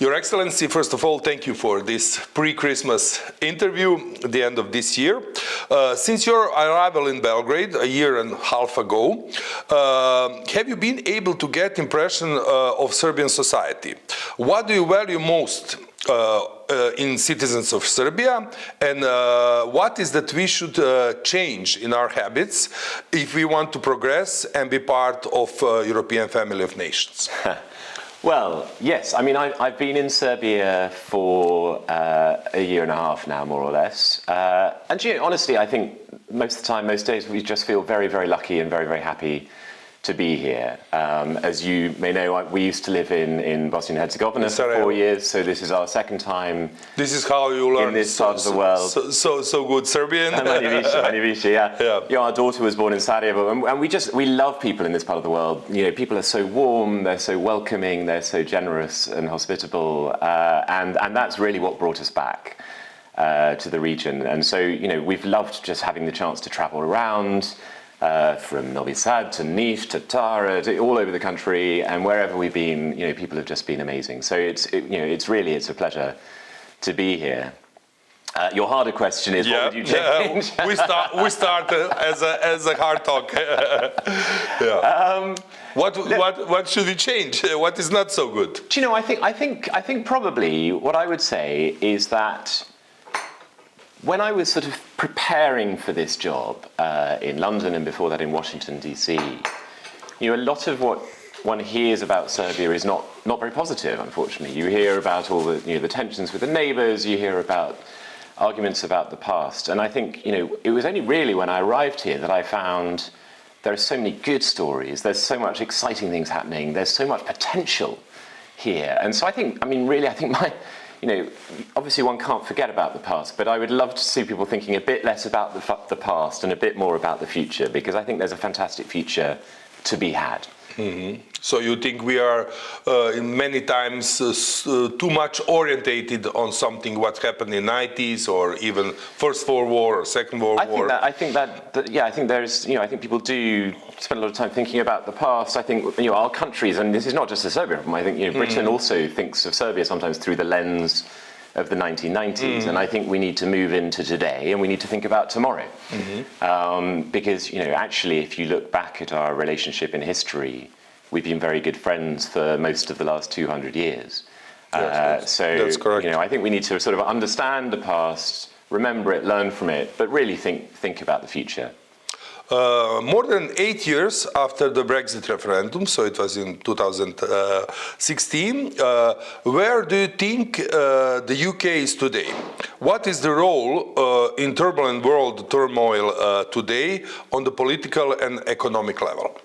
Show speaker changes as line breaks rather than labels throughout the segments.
Your Excellency, first of all, thank you for this pre-Christmas interview at the end of this year. Since your arrival in Belgrade a year and a half ago, have you been able to get impression of Serbian society? What do you value most in citizens of Serbia, and what is that we should change in our habits if we want to progress and be part of European family of nations?
Well, yes. I mean, I've been in Serbia for a year and a half now, more or less. And honestly, I think most of the time, most days, we just feel very, very lucky and very, very happy to be here. As you may know, we used to live in Bosnia and Herzegovina for 4 years, so this is our second time.
This is how you learn
in this part of the world.
So good Serbian.
Yeah. Our daughter was born in Sarajevo, and we love people in this part of the world. People are so warm, they're so welcoming, they're so generous and hospitable, and that's really what brought us back to the region. And so we've loved just having the chance to travel around. From Novi Sad to Niš to Tara, all over the country, and wherever we've been, people have just been amazing. So it's a pleasure to be here. Your harder question is, what would you change?
We start as a hard talk. What should we change? What is not so good?
Do you know? I think probably what I would say is that when I was sort of preparing for this job in London and before that in Washington, D.C., a lot of what one hears about Serbia is not very positive, unfortunately. You hear about all the tensions with the neighbours, you hear about arguments about the past. And I think, it was only really when I arrived here that I found there are so many good stories, there's so much exciting things happening, there's so much potential here. And so I think obviously one can't forget about the past, but I would love to see people thinking a bit less about the past and a bit more about the future, because I think there's a fantastic future to be had.
Mm-hmm. So you think we are in many times too much orientated on something what happened in 90s or even First World War or Second World War?
I think people do spend a lot of time thinking about the past. I think our countries, and this is not just a Serbia problem, I think Britain also thinks of Serbia sometimes through the lens of the 1990s, and I think we need to move into today and we need to think about tomorrow. Because actually, if you look back at our relationship in history, we've been very good friends for most of the last 200 years.
That's correct.
I think we need to sort of understand the past, remember it, learn from it, but really think about the future.
More than 8 years after the Brexit referendum, so it was in 2016, where do you think the UK is today? What is the role in turbulent world turmoil today on the political and economic level?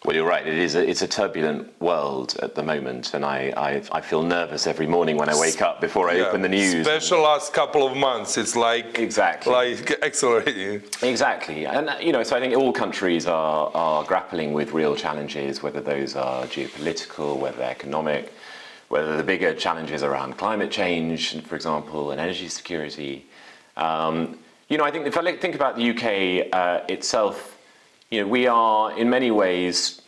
Well, you're right. It's a turbulent world at the moment, and I feel nervous every morning when I wake up before I open the news.
Especially last couple of months, it's like accelerating.
Exactly, and so I think all countries are grappling with real challenges, whether those are geopolitical, whether economic, whether the bigger challenges around climate change, for example, and energy security. I think if I think about the UK itself. We are, in many ways,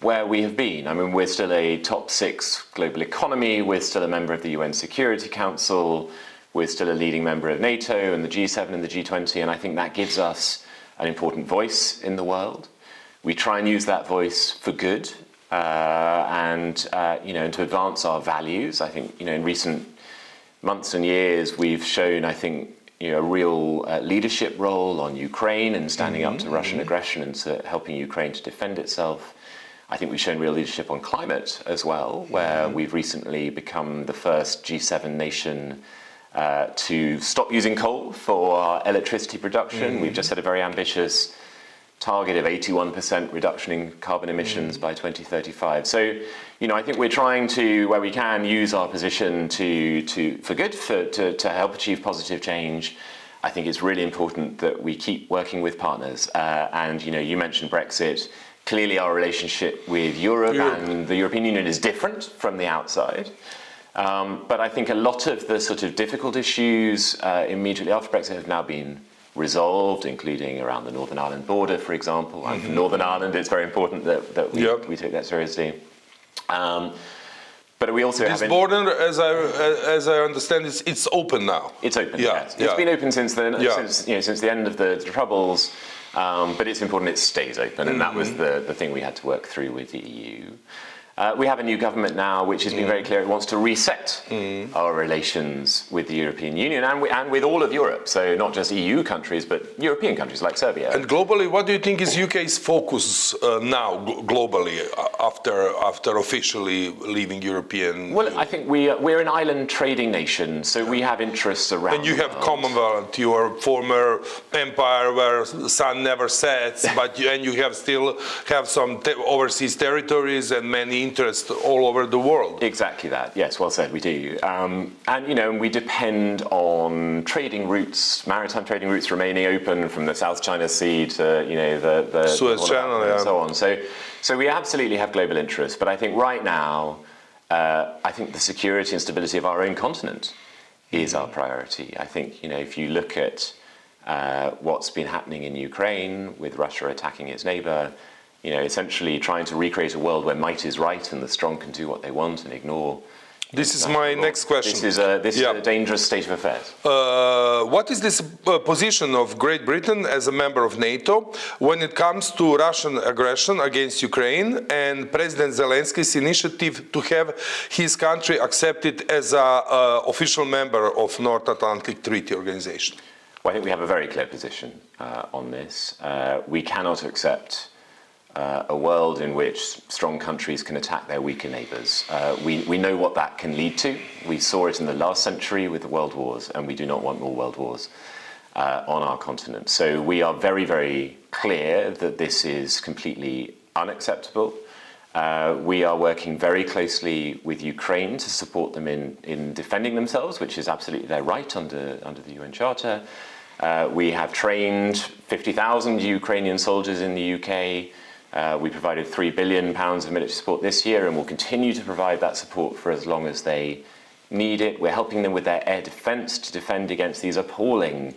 where we have been. I mean, we're still a top 6 global economy, we're still a member of the UN Security Council, we're still a leading member of NATO and the G7 and the G20, and I think that gives us an important voice in the world. We try and use that voice for good, and to advance our values. I think, in recent months and years, we've shown, I think, a real leadership role on Ukraine and standing up to Russian aggression and to helping Ukraine to defend itself. I think we've shown real leadership on climate as well, where we've recently become the first G7 nation to stop using coal for our electricity production. We've just set a very ambitious target of 81% reduction in carbon emissions by 2035. So, I think we're trying to, where we can, use our position for good, to help achieve positive change. I think it's really important that we keep working with partners. And, you mentioned Brexit. Clearly, our relationship with Europe and the European Union is different from the outside. But I think a lot of the sort of difficult issues immediately after Brexit have now been resolved, including around the Northern Ireland border, for example. And for Northern Ireland, it's very important that we take that seriously. But we also
This
have
border, as I understand, it's open now.
It's open.
Yeah,
Yes. It's been open since the end of the Troubles, but it's important it stays open, and that was the thing we had to work through with the EU. We have a new government now, which has been very clear it wants to reset our relations with the European Union and with all of Europe. So not just EU countries, but European countries like Serbia.
And globally, what do you think is UK's focus now, globally, after officially leaving European?
Well, I think we're an island trading nation, so we have interests around.
And you have Commonwealth, your former empire where sun never sets, but you still have some overseas territories and many interest all over the world.
Exactly that. Yes, well said. We do, and we depend on trading routes, maritime trading routes remaining open from the South China Sea to the
Suez Channel,
and so on. So we absolutely have global interests, but I think right now, I think the security and stability of our own continent is our priority. I think if you look at what's been happening in Ukraine with Russia attacking its neighbour. Essentially trying to recreate a world where might is right and the strong can do what they want and ignore.
This is my next question.
This is a dangerous state of affairs.
What is this position of Great Britain as a member of NATO when it comes to Russian aggression against Ukraine and President Zelensky's initiative to have his country accepted as an official member of North Atlantic Treaty Organization?
Well, I think we have a very clear position on this. We cannot accept a world in which strong countries can attack their weaker neighbours. We know what that can lead to. We saw it in the last century with the world wars, and we do not want more world wars on our continent. So we are very, very clear that this is completely unacceptable. We are working very closely with Ukraine to support them in defending themselves, which is absolutely their right under the UN Charter. We have trained 50,000 Ukrainian soldiers in the UK. We provided £3 billion of military support this year, and will continue to provide that support for as long as they need it. We're helping them with their air defence to defend against these appalling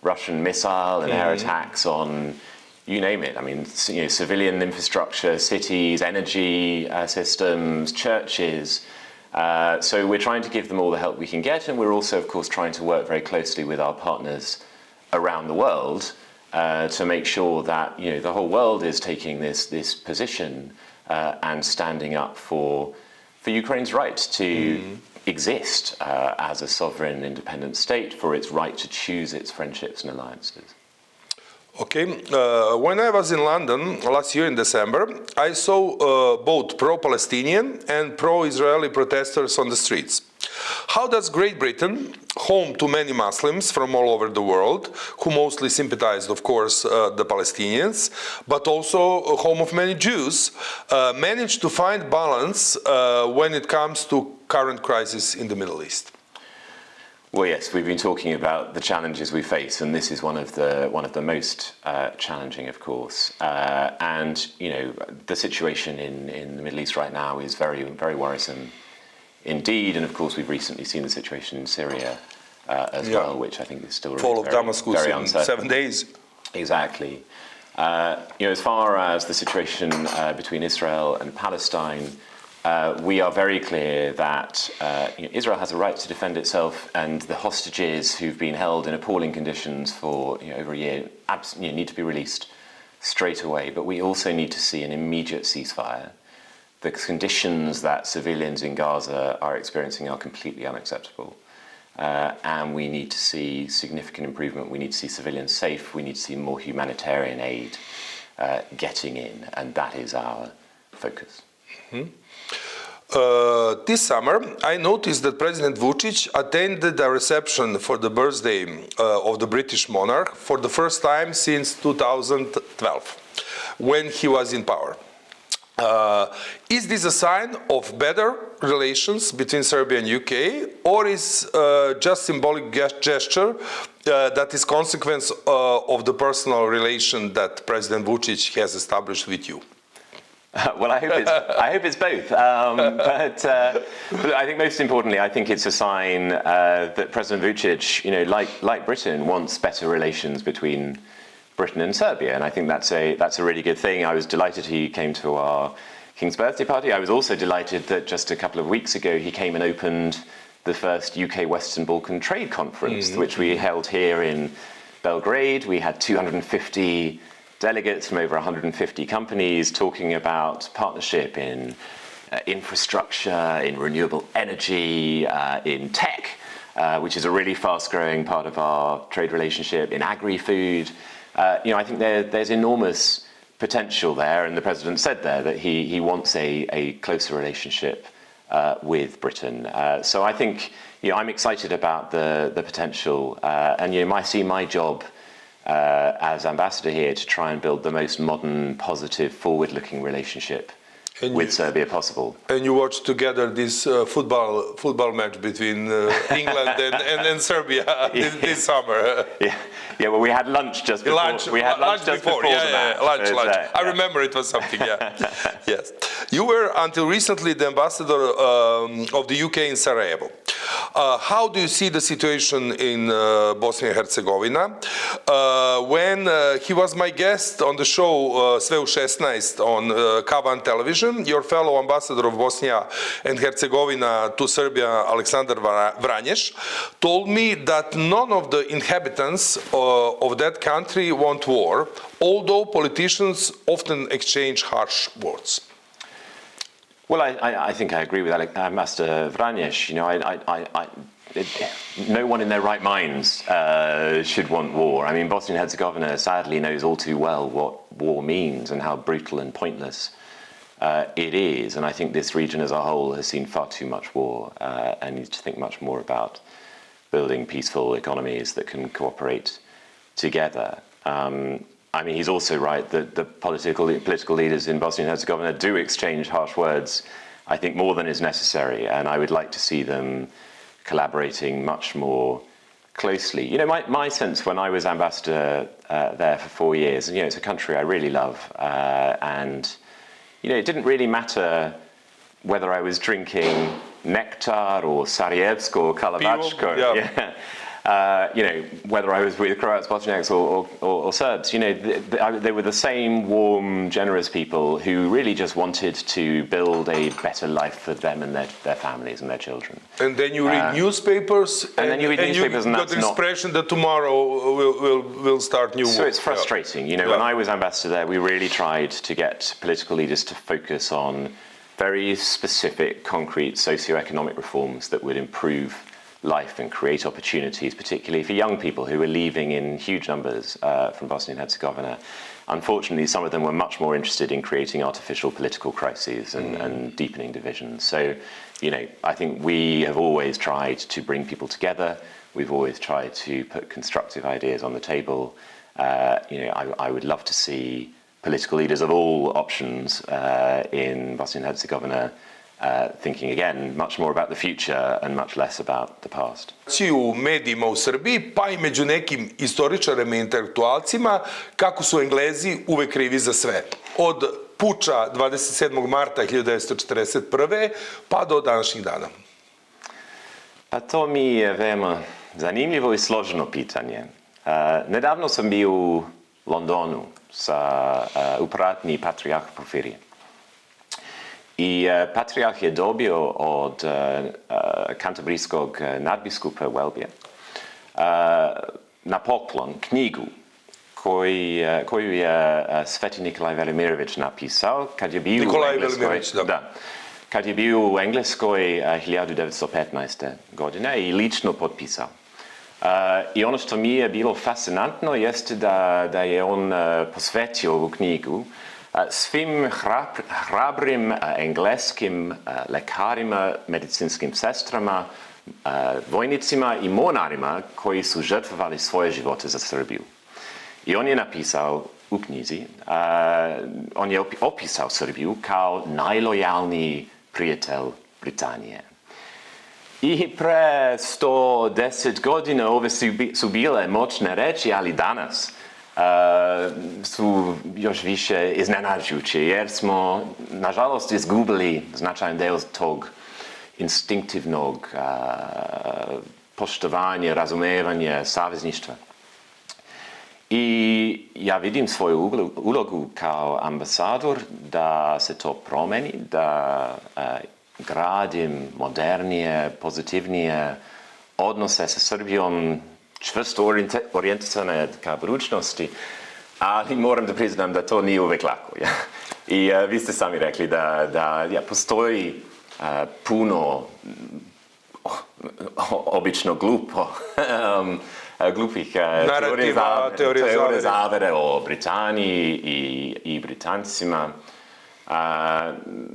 Russian missile and air attacks on, you name it. I mean, civilian infrastructure, cities, energy systems, churches. So we're trying to give them all the help we can get, and we're also, of course, trying to work very closely with our partners around the world to make sure that the whole world is taking this position and standing up for Ukraine's right to exist as a sovereign, independent state, for its right to choose its friendships and alliances.
Okay, when I was in London last year in December, I saw both pro-Palestinian and pro-Israeli protesters on the streets. How does Great Britain, home to many Muslims from all over the world, who mostly sympathized, of course, the Palestinians, but also home of many Jews, manage to find balance when it comes to current crisis in the Middle East?
Well, yes, we've been talking about the challenges we face, and this is one of the most challenging, of course. And the situation in the Middle East right now is very, very worrisome indeed. And of course, we've recently seen the situation in Syria as well, which I think is still
fall of Damascus
very
in
uncertain.
7 days.
Exactly. As far as the situation between Israel and Palestine, we are very clear that Israel has a right to defend itself, and the hostages who've been held in appalling conditions for over a year need to be released straight away. But we also need to see an immediate ceasefire. The conditions that civilians in Gaza are experiencing are completely unacceptable. And we need to see significant improvement. We need to see civilians safe. We need to see more humanitarian aid getting in, and that is our focus.
This summer, I noticed that President Vučić attended a reception for the birthday of the British monarch for the first time since 2012, when he was in power. Is this a sign of better relations between Serbia and UK, or is just symbolic gesture that is consequence of the personal relation that President Vučić has established with you?
Well, I hope it's both. But I think most importantly, I think it's a sign that President Vučić, like Britain, wants better relations between Britain and Serbia, and I think that's a really good thing. I was delighted he came to our King's Birthday Party. I was also delighted that just a couple of weeks ago he came and opened the first UK Western Balkan Trade Conference, which we held here in Belgrade. We had 250 delegates from over 150 companies talking about partnership in infrastructure, in renewable energy, in tech, which is a really fast-growing part of our trade relationship, in agri-food. I think there's enormous potential there, and the President said there that he wants a closer relationship with Britain. So I think I'm excited about the potential, and I see my job as ambassador here to try and build the most modern, positive, forward-looking relationship with Serbia possible.
And you watched together this football match between England and Serbia this summer.
Yeah. Well, we had lunch just before. Lunch before the match.
Lunch. I remember it was something. Yeah. Yes. You were until recently the ambassador of the UK in Sarajevo. How do you see the situation in Bosnia and Herzegovina? When he was my guest on the show Sve u 16 on Čoban television, your fellow ambassador of Bosnia and Herzegovina to Serbia, Aleksandar Vranješ, told me that none of the inhabitants of that country want war, although politicians often exchange harsh words.
Well, I think I agree with Ambassador Vranješ. No one in their right minds should want war. I mean, Bosnia and Herzegovina sadly knows all too well what war means and how brutal and pointless it is. And I think this region as a whole has seen far too much war and needs to think much more about building peaceful economies that can cooperate together. I mean, he's also right that the political leaders in Bosnia and Herzegovina do exchange harsh words, I think, more than is necessary, and I would like to see them collaborating much more closely. My sense when I was ambassador there for 4 years, it's a country I really love, and it didn't really matter whether I was drinking nectar or Sarajevsko or Kalavačko. Yeah. Whether I was with Croats, Bosniaks, or Serbs, they were the same warm, generous people who really just wanted to build a better life for them and their families and their children.
And then you read newspapers,
and then you read newspapers, and
got the expression that tomorrow we'll start new war.
So it's frustrating. When I was ambassador there, we really tried to get political leaders to focus on very specific, concrete socioeconomic reforms that would improve life and create opportunities, particularly for young people who were leaving in huge numbers from Bosnia and Herzegovina. Unfortunately, some of them were much more interested in creating artificial political crises and deepening divisions. So, I think we have always tried to bring people together. We've always tried to put constructive ideas on the table. I would love to see political leaders of all options in Bosnia and Herzegovina thinking again much more about the future and much less about the past.
U medijima u Srbiji, pa i među nekim istoričarima i intelektualcima, kako su Englezi uvek krivi za sve. Od puča 27. marta 1941. pa do današnjih dana.
Pa to mi je veoma zanimljivo i složeno pitanje. Nedavno sam bio u Londonu u pratnji patrijarha Porfirija. I patrijarh je dobio od kantabrijskog nadbiskupa Welbija na poklon knjigu koju je Sveti Nikolaj Velimirović napisao kad je bio u Engleskoj 1915. godine i lično potpisao. I ono što mi je bilo fascinantno jeste da je on posvetio ovu knjigu svim hrabrim engleskim lekarima, medicinskim sestrama, vojnicima i mornarima koji su žrtvovali svoje živote za Srbiju. I on je napisao u knjizi, on je opisao Srbiju kao najlojalniji prijatelj Britanije. I pre 110 godina ove su bile moćne reči, ali danas su još više iznenađujuće, jer smo, nažalost, izgubili značajan deo tog instinktivnog poštovanja, razumevanja, savezništva. I ja vidim svoju ulogu kao ambasador da se to promeni, da gradim modernije, pozitivnije odnose sa Srbijom, čvrsto orijentisane ka budućnosti, ali moram da priznam da to nije uvek lako. Ja? I vi ste sami rekli da postoji puno obično glupih teorija zavere o Britaniji i Britancima.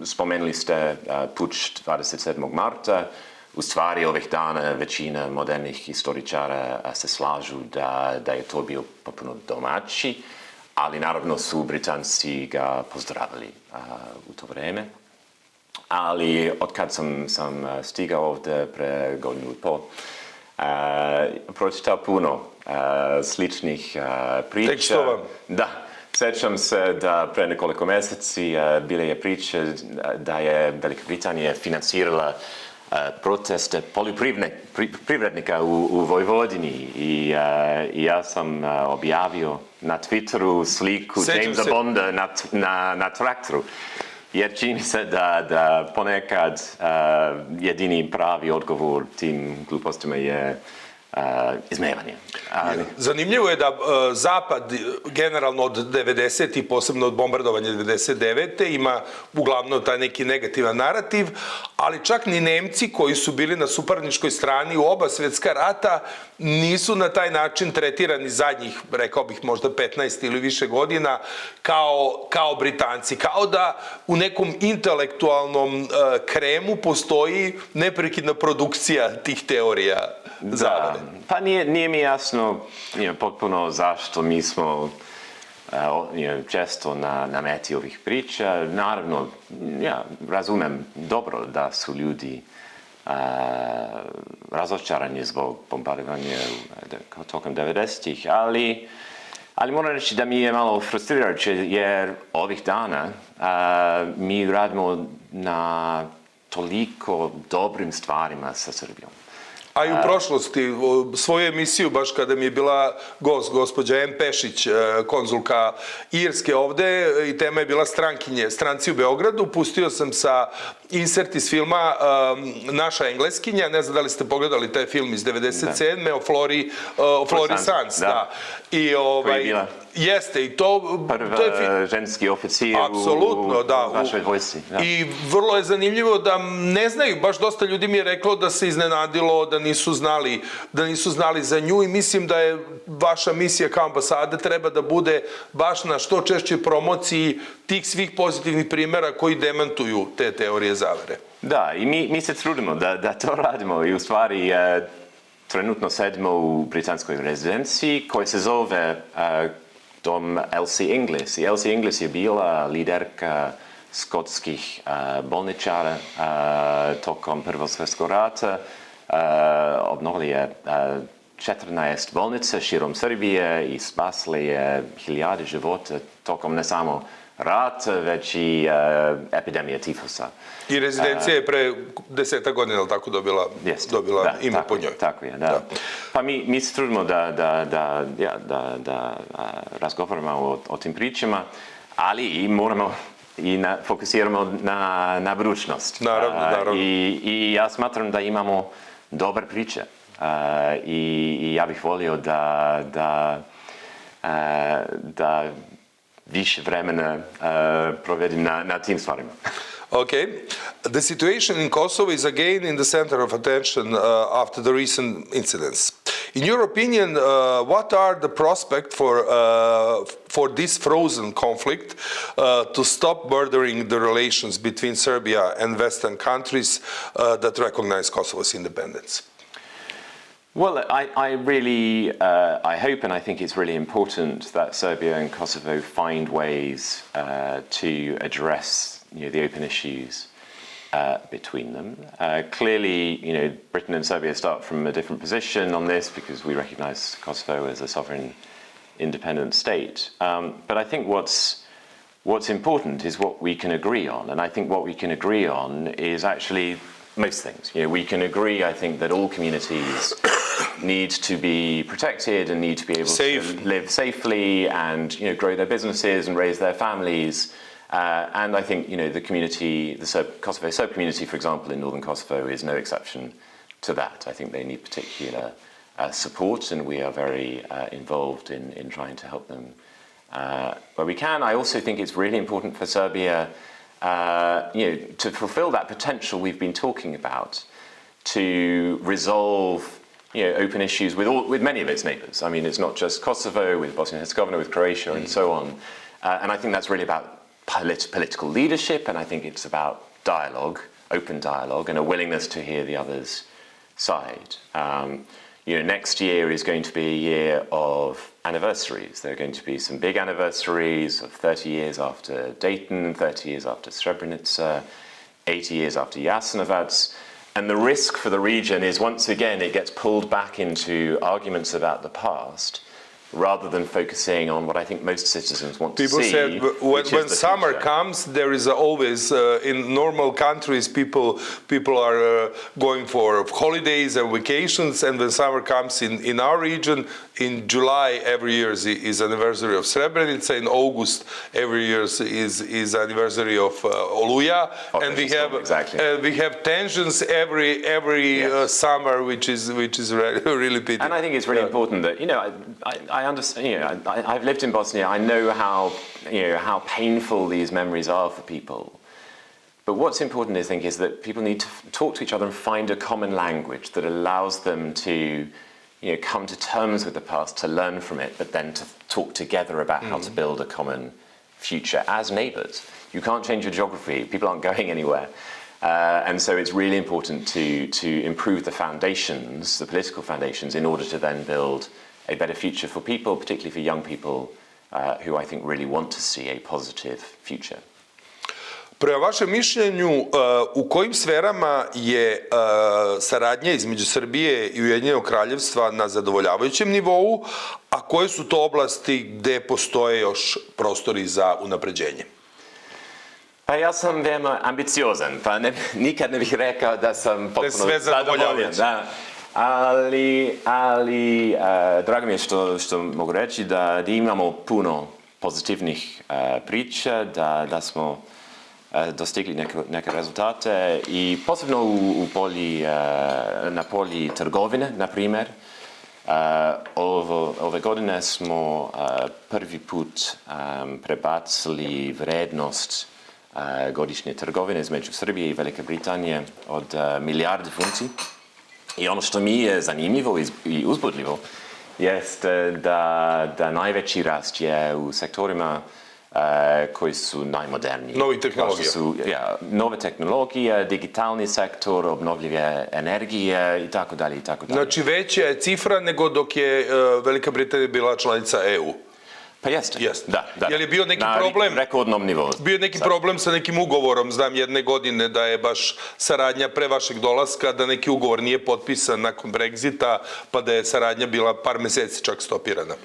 Spomenuli ste puč 27. marta. U stvari ovih dana većina modernih historičara se slažu da je to bio potpuno domaći, ali naravno su Britanci ga pozdravili u to vreme. Ali odkad sam stigao ovdje pre godinu i pol, pročitao puno sličnih priča.
Tekstova.
Da, sjećam se da pre nekoliko mjeseci bile je priče da je Velika Britanija financirala proteste poljoprivrednika u Vojvodini i ja sam objavio na Twitteru sliku Jamesa Bonda na traktoru. Jer čini se da ponekad jedini pravi odgovor tim glupostima je izmevanje.
Zanimljivo je da Zapad generalno od 90. i posebno od bombardovanja 99. ima uglavnom taj neki negativan narativ, ali čak ni Nemci koji su bili na suparničkoj strani u oba svjetska rata nisu na taj način tretirani zadnjih, rekao bih možda 15 ili više godina, kao Britanci. Kao da u nekom intelektualnom kremu postoji neprekidna produkcija tih teorija zavere.
Pa nije mi jasno potpuno zašto mi smo često na meti ovih priča. Naravno, ja razumem dobro da su ljudi razočarani zbog bombardovanja tokom 90-ih, ali moram reći da mi je malo frustrirajuće jer ovih dana mi radimo na toliko dobrim stvarima sa Srbijom.
A i u prošlosti, svoju emisiju, baš kada mi je bila gospođa M. Pešić, konzulka Irske ovde, i tema je bila stranci u Beogradu, pustio sam sa insert iz filma Naša engleskinja, ne znam da li ste pogledali taj film iz 97. o Flori Sands. Da. I
koji je bila?
Jeste, i to...
Prvi ženski oficir u našoj vojsci.
I vrlo je zanimljivo da ne znaju, baš dosta ljudi mi je reklo da se iznenadilo, da nisu znali za nju i mislim da je vaša misija kao ambasade treba da bude baš na što češćoj promociji tih svih pozitivnih primjera koji demantuju te teorije zavere.
Da, i mi se trudimo da to radimo i u stvari trenutno sedimo u britanskoj rezidenciji koja se zove dom Elsie Inglis. I Elsie Inglis je bila liderka skotskih bolničara tokom Prvog svjetskog rata. Obnovili je 14 bolnica širom Srbije i spasili je hiljade života tokom ne samo rat, već i epidemije tifusa.
I rezidencija je pre 10 godina, ali tako dobila ime po njoj.
Tako je, da. Pa mi se trudimo da razgovaramo o tim pričama, ali i moramo i fokusiramo na budućnost.
Naravno.
I ja smatram da imamo dobre priče. I ja bih volio da više vremena provedim na tim stvarima.
Okay. The situation in Kosovo is again in the center of attention after the recent incidents. In your opinion, what are the prospects for this frozen conflict to stop murdering the relations between Serbia and Western countries that recognize Kosovo's independence?
Well, I really hope and I think it's really important that Serbia and Kosovo find ways to address the open issues between them. Clearly, Britain and Serbia start from a different position on this because we recognize Kosovo as a sovereign, independent state. But I think what's important is what we can agree on, and I think what we can agree on is actually most things. We can agree, I think, that all communities need to be protected and need to be able to live safely and grow their businesses and raise their families. And I think the community, the Kosovo Serb community, for example, in northern Kosovo, is no exception to that. I think they need particular support, and we are very involved in trying to help them where we can. I also think it's really important for Serbia, to fulfill that potential we've been talking about, to resolve open issues with many of its neighbours. I mean, it's not just Kosovo, with Bosnia and Herzegovina, with Croatia, and so on. And I think that's really about political leadership, and I think it's about dialogue, open dialogue, and a willingness to hear the other's side. Next year is going to be a year of anniversaries. There are going to be some big anniversaries of 30 years after Dayton, 30 years after Srebrenica, 80 years after Jasenovac. And the risk for the region is, once again, it gets pulled back into arguments about the past, rather than focusing on what I think most citizens want to see.
People said when summer comes, there is always, in normal countries, people are going for holidays and vacations, and when summer comes in our region, in July every year is anniversary of Srebrenica, in August every year is anniversary of Oluja, and we have tensions every summer, which is really pity.
And I think it's really important that I understand. I've lived in Bosnia. I know how painful these memories are for people. But what's important, I think, is that people need to talk to each other and find a common language that allows them to come to terms with the past, to learn from it, but then to talk together about how to build a common future as neighbours. You can't change your geography. People aren't going anywhere. And so it's really important to improve the foundations, the political foundations, in order to then build a better future for people, particularly for young people who I think really want to see a positive future.
Prema vašem mišljenju, u kojim sferama je saradnja između Srbije i Ujedinjenog Kraljevstva na zadovoljavajućem nivou, a koje su to oblasti gde postoje još prostori za unapređenje?
Pa ja sam veoma ambiciozan, pa nikad ne bih rekao da sam potpuno zadovoljan. Ali drago mi je što mogu reći da imamo puno pozitivnih priča, da smo dostigli neke rezultate, i posebno na polji trgovine, na primjer. Ove godine smo prvi put prebacili vrednost godišnje trgovine između Srbije i Velike Britanije od milijarde funti. I ono što mi je zanimljivo i uzbudljivo jeste da najveći rast je u sektorima koji su najmoderniji.
Novih tehnologija.
Nove tehnologije, digitalni sektor, obnovljive energije i tako dalje.
Znači veća je cifra nego dok je Velika Britanija bila članica EU.
Pa jeste. Da.
Je li bio neki problem?
Na rekordnom nivou.
Bio je neki problem sa nekim ugovorom, znam jedne godine da je baš saradnja pre vašeg dolaska, da neki ugovor nije potpisan nakon Brexita, pa da je saradnja bila par meseci čak stopirana.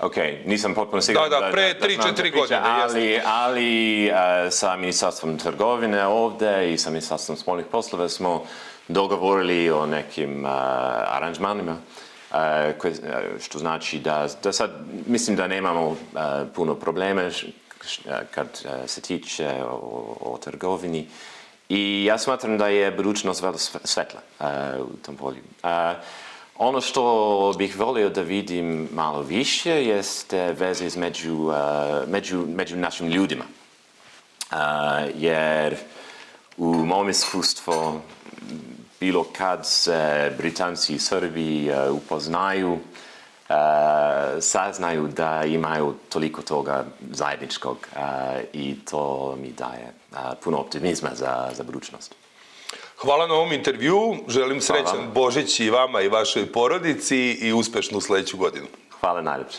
Ok, nisam potpuno siguran
da pre 3-4 godine.
Ali sa Ministarstvom trgovine ovde i sa Ministarstvom spoljnih poslova smo dogovorili o nekim aranžmanima, što znači da sad mislim da nemamo puno problema kad se tiče o trgovini, i ja smatram da je budućnost vrlo svetla u tom polju. Ono što bih volio da vidim malo više jeste veze među našim ljudima, jer u mom iskustvu bilo kad se Britanci i Srbi upoznaju, saznaju da imaju toliko toga zajedničkog, i to mi daje puno optimizma za budućnost.
Hvala na ovom intervjuu, želim srećan Božić i vama i vašoj porodici i uspešnu sledeću godinu.
Hvala najlepše.